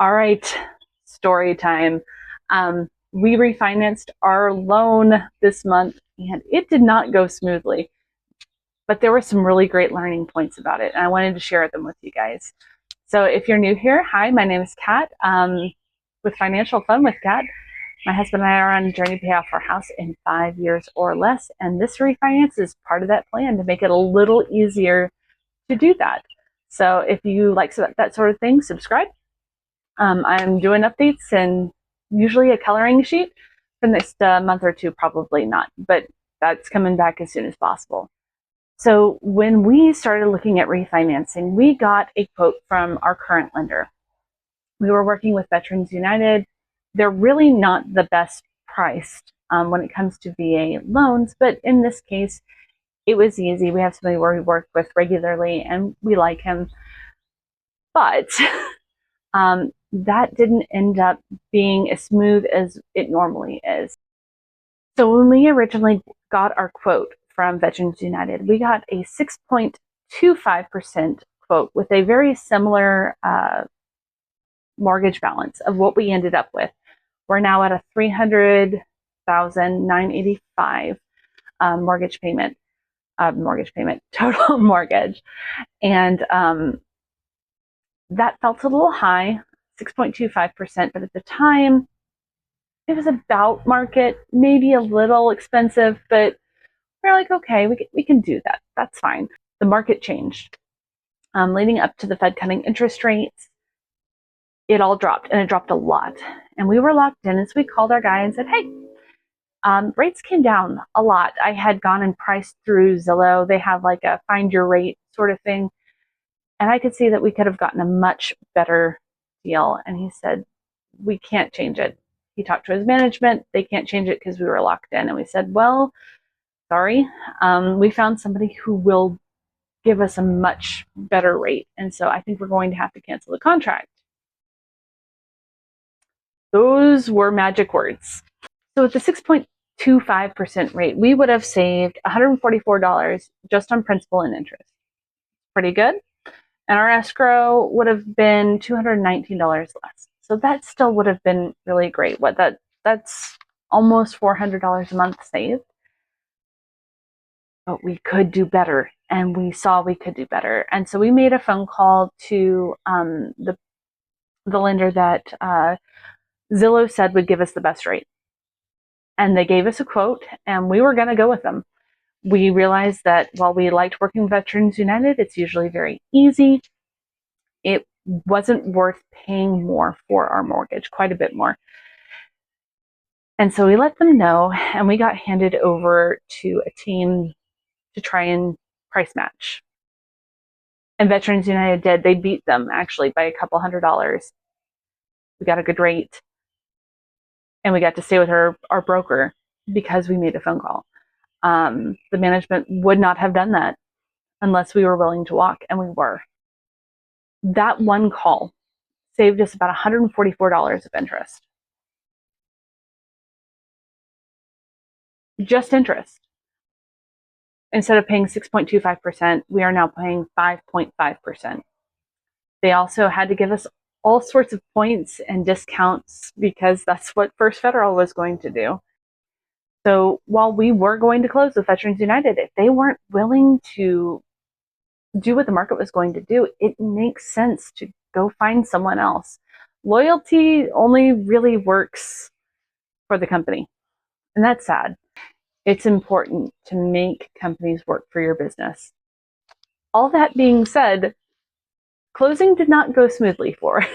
All right, story time. We refinanced our loan this month and it did not go smoothly, but there were some really great learning points about it, and I wanted to share them with you guys. So if you're new here, hi, my name is Kat with Financial Fun with Kat. My husband and I are on a journey to pay off our house in 5 years or less, and this refinance is part of that plan to make it a little easier to do that. So if you like that sort of thing, subscribe. I'm doing updates and usually a coloring sheet for the next month or two, probably not, but that's coming back as soon as possible. So when we started looking at refinancing, we got a quote from our current lender. We were working with Veterans United. They're really not the best priced when it comes to VA loans, but in this case, it was easy. We have somebody where we work with regularly and we like him. But that didn't end up being as smooth as it normally is. So when we originally got our quote from Veterans United, we got a 6.25% quote with a very similar mortgage balance of what we ended up with. We're now at a $300,985 total mortgage, and that felt a little high, 6.25%, but at the time it was about market, maybe a little expensive, but we're like, okay, we can do that. That's fine. The market changed. Leading up to the Fed cutting interest rates, it all dropped, and it dropped a lot. And we were locked in, so we called our guy and said, hey, rates came down a lot. I had gone and priced through Zillow. They have like a find your rate sort of thing. And I could see that we could have gotten a much better deal. And he said, we can't change it. He talked to his management. They can't change it because we were locked in. And we said, well, sorry. We found somebody who will give us a much better rate. And so I think we're going to have to cancel the contract. Those were magic words. So with the 6.25% rate, we would have saved $144 just on principal and interest. Pretty good. And our escrow would have been $219 less. So that still would have been really great. That's almost $400 a month saved. But we could do better, and we saw we could do better. And so we made a phone call to the lender that Zillow said would give us the best rate. And they gave us a quote, and we were going to go with them. We realized that while we liked working with Veterans United, it's usually very easy. It wasn't worth paying more for our mortgage, quite a bit more. And so we let them know, and we got handed over to a team to try and price match. And Veterans United did. They beat them actually by a couple $100. We got a good rate, and we got to stay with our broker because we made a phone call. The management would not have done that unless we were willing to walk, and we were. That one call saved us about $144 of interest. Just interest. Instead of paying 6.25%, we are now paying 5.5%. They also had to give us all sorts of points and discounts because that's what First Federal was going to do. So while we were going to close with Veterans United, if they weren't willing to do what the market was going to do, it makes sense to go find someone else. Loyalty only really works for the company, and that's sad. It's important to make companies work for your business. All that being said, closing did not go smoothly for us.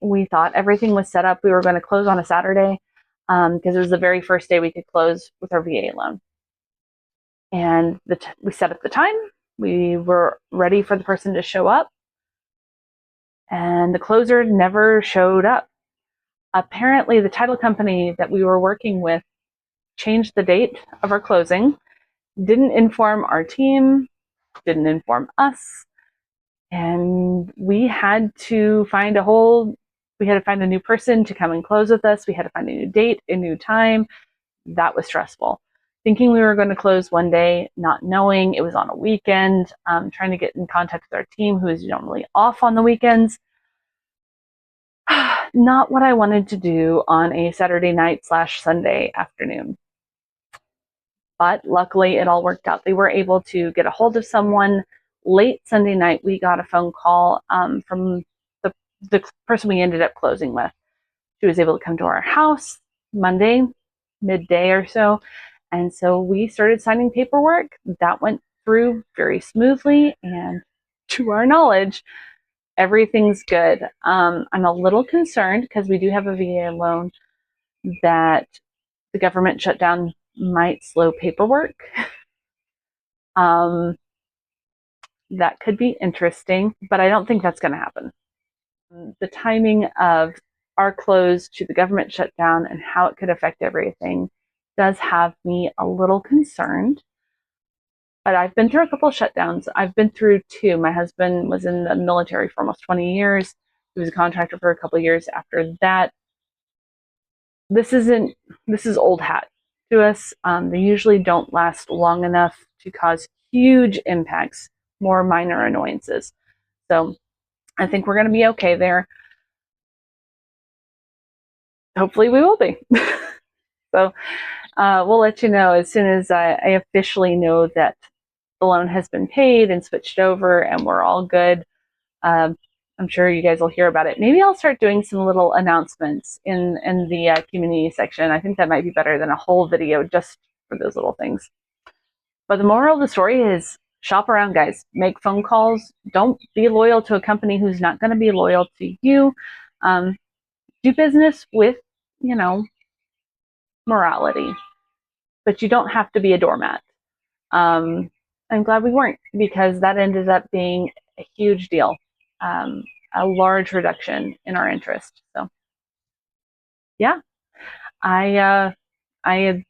We thought everything was set up. We were going to close on a Saturday because it was the very first day we could close with our VA loan. And we set up the time. We were ready for the person to show up, and the closer never showed up. Apparently, the title company that we were working with changed the date of our closing, didn't inform our team, didn't inform us, and we had to find a new person to come and close with us. We had to find a new date, a new time. That was stressful. Thinking we were going to close one day, not knowing it was on a weekend, trying to get in contact with our team who is normally off on the weekends. not what I wanted to do on a Saturday night / Sunday afternoon. But luckily, it all worked out. They were able to get a hold of someone. Late Sunday night, we got a phone call from the person we ended up closing with. She was able to come to our house Monday, midday or so. And so we started signing paperwork. That went through very smoothly. And to our knowledge, everything's good. I'm a little concerned because we do have a VA loan that the government shutdown might slow paperwork. That could be interesting, but I don't think that's going to happen. The timing of our close to the government shutdown and how it could affect everything does have me a little concerned. But I've been through a couple of shutdowns. I've been through two. My husband was in the military for almost 20 years. He was a contractor for a couple of years after that. This is old hat to us. They usually don't last long enough to cause huge impacts, more minor annoyances. So I think we're going to be okay there. Hopefully we will be. So we'll let you know as soon as I officially know that the loan has been paid and switched over and we're all good. I'm sure you guys will hear about it. Maybe I'll start doing some little announcements in the community section. I think that might be better than a whole video just for those little things. But the moral of the story is shop around, guys. Make phone calls. Don't be loyal to a company who's not going to be loyal to you. Do business with, morality, but you don't have to be a doormat. I'm glad we weren't, because that ended up being a huge deal, a large reduction in our interest. So yeah, I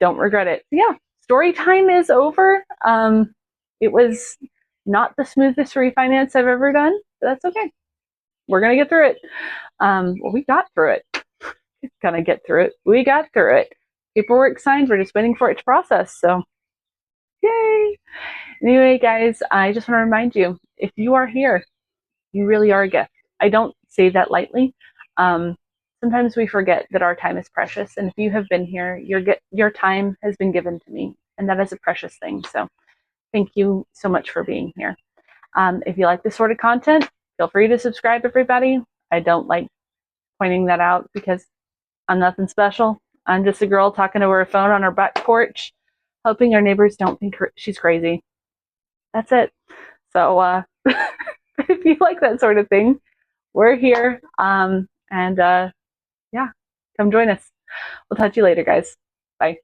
don't regret it. So, yeah, story time is over. It was not the smoothest refinance I've ever done, but that's okay. We're gonna get through it. Well, we got through it. Gonna get through it. We got through it. Paperwork signed. We're just waiting for it to process. So, yay! Anyway, guys, I just want to remind you, if you are here, you really are a gift. I don't say that lightly. Sometimes we forget that our time is precious, and if you have been here, your time has been given to me, and that is a precious thing. So, thank you so much for being here. If you like this sort of content, feel free to subscribe, everybody. I don't like pointing that out because I'm nothing special. I'm just a girl talking to her phone on her back porch, hoping our neighbors don't think she's crazy. That's it. So if you like that sort of thing, we're here. Yeah, come join us. We'll talk to you later, guys. Bye.